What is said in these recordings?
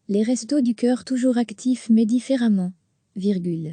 Les restos du cœur toujours actifs mais différemment. Virgule.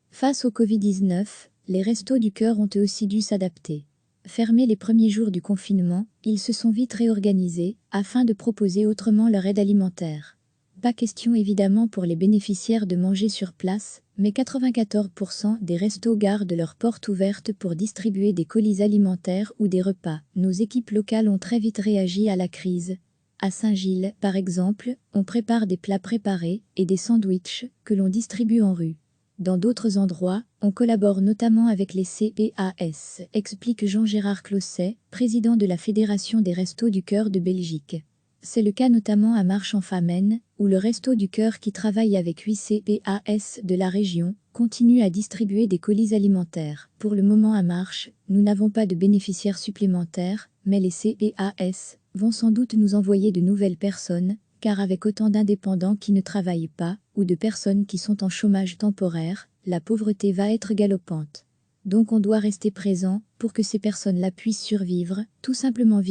Face au Covid-19, les restos du cœur ont eux aussi dû s'adapter. Fermés les premiers jours du confinement, ils se sont vite réorganisés afin de proposer autrement leur aide alimentaire. Pas question évidemment pour les bénéficiaires de manger sur place, mais 94% des restos gardent leurs portes ouvertes pour distribuer des colis alimentaires ou des repas. Nos équipes locales ont très vite réagi à la crise. À Saint-Gilles, par exemple, on prépare des plats préparés et des sandwichs que l'on distribue en rue. Dans d'autres endroits, on collabore notamment avec les CPAS, explique Jean-Gérard Closset, président de la Fédération des Restos du Cœur de Belgique. C'est le cas notamment à Marche-en-Famenne, où le Resto du Cœur qui travaille avec 8 CPAS de la région, continue à distribuer des colis alimentaires. Pour le moment à Marche, nous n'avons pas de bénéficiaires supplémentaires, mais les CPAS vont sans doute nous envoyer de nouvelles personnes, car avec autant d'indépendants qui ne travaillent pas, ou de personnes qui sont en chômage temporaire, la pauvreté va être galopante. Donc on doit rester présent pour que ces personnes-là puissent survivre, tout simplement,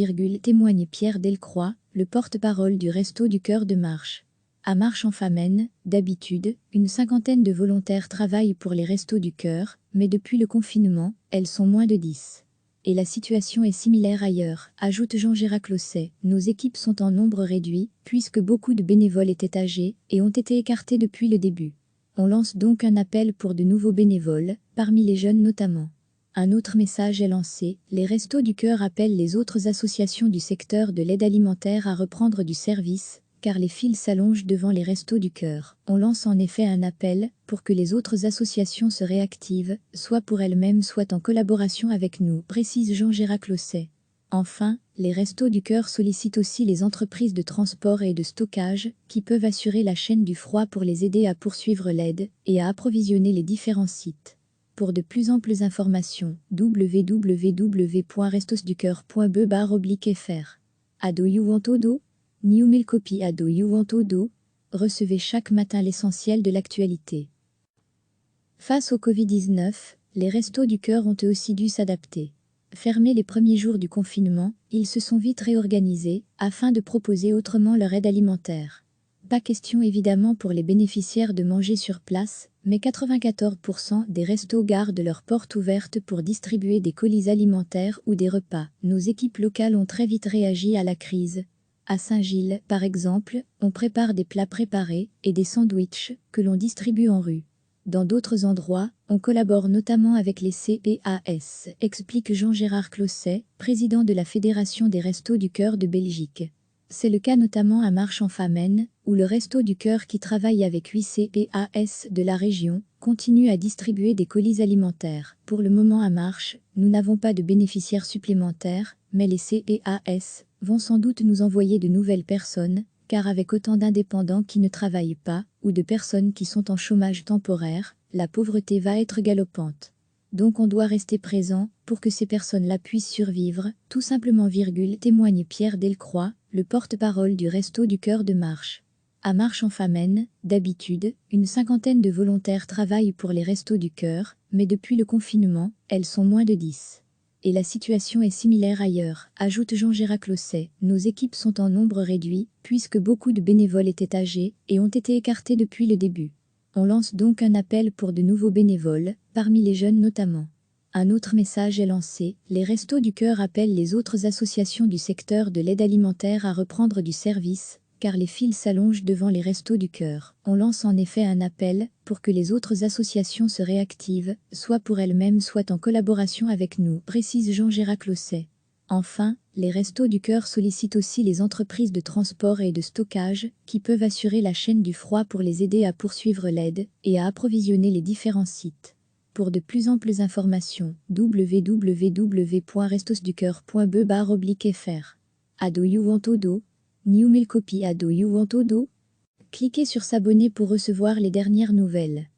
témoigne Pierre Delcroix, le porte-parole du Resto du Cœur de Marche. À Marche-en-Famenne, d'habitude, une cinquantaine de volontaires travaillent pour les Restos du Cœur, mais depuis le confinement, elles sont moins de 10. Et la situation est similaire ailleurs, ajoute Jean-Gérard Closset. Nos équipes sont en nombre réduit, puisque beaucoup de bénévoles étaient âgés et ont été écartés depuis le début. On lance donc un appel pour de nouveaux bénévoles, parmi les jeunes notamment. Un autre message est lancé, les Restos du Cœur appellent les autres associations du secteur de l'aide alimentaire à reprendre du service, car les files s'allongent devant les Restos du Cœur. On lance en effet un appel pour que les autres associations se réactivent, soit pour elles-mêmes soit en collaboration avec nous, précise Jean-Gérard Closset. Enfin, les Restos du Cœur sollicitent aussi les entreprises de transport et de stockage qui peuvent assurer la chaîne du froid pour les aider à poursuivre l'aide et à approvisionner les différents sites. Pour de plus amples informations, www.restosducoeur.be/fr. Ado Juventodo, Niumel copie Ado Juventodo, recevez chaque matin l'essentiel de l'actualité. Face au Covid-19, les Restos du Cœur ont eux aussi dû s'adapter. Fermés les premiers jours du confinement, ils se sont vite réorganisés afin de proposer autrement leur aide alimentaire. Pas question évidemment pour les bénéficiaires de manger sur place, mais 94% des restos gardent leurs portes ouvertes pour distribuer des colis alimentaires ou des repas. Nos équipes locales ont très vite réagi à la crise. À Saint-Gilles, par exemple, on prépare des plats préparés et des sandwichs que l'on distribue en rue. Dans d'autres endroits, on collabore notamment avec les CPAS, explique Jean-Gérard Closset, président de la Fédération des Restos du Cœur de Belgique. C'est le cas notamment à Marche-en-Famenne, où le Resto du Cœur qui travaille avec 8 CPAS de la région, continue à distribuer des colis alimentaires. Pour le moment à Marche, nous n'avons pas de bénéficiaires supplémentaires, mais les CPAS vont sans doute nous envoyer de nouvelles personnes, car avec autant d'indépendants qui ne travaillent pas, ou de personnes qui sont en chômage temporaire, la pauvreté va être galopante. Donc on doit rester présent pour que ces personnes-là puissent survivre, tout simplement, témoigne Pierre Delcroix, le porte-parole du Resto du Cœur de Marche. À Marche-en-Famenne, d'habitude, une cinquantaine de volontaires travaillent pour les Restos du Cœur, mais depuis le confinement, elles sont moins de 10. Et la situation est similaire ailleurs, ajoute Jean-Gérard Closset. Nos équipes sont en nombre réduit, puisque beaucoup de bénévoles étaient âgés et ont été écartés depuis le début. On lance donc un appel pour de nouveaux bénévoles, parmi les jeunes notamment. Un autre message est lancé, les Restos du Cœur appellent les autres associations du secteur de l'aide alimentaire à reprendre du service, car les files s'allongent devant les Restos du Cœur. On lance en effet un appel pour que les autres associations se réactivent, soit pour elles-mêmes soit en collaboration avec nous, précise Jean-Gérard Closset. Enfin, les Restos du Cœur sollicitent aussi les entreprises de transport et de stockage qui peuvent assurer la chaîne du froid pour les aider à poursuivre l'aide et à approvisionner les différents sites. Pour de plus amples informations, www.restosducoeur.be/fr. Ado Juventodo, Niumel copie Ado Juventodo. Cliquez sur s'abonner pour recevoir les dernières nouvelles.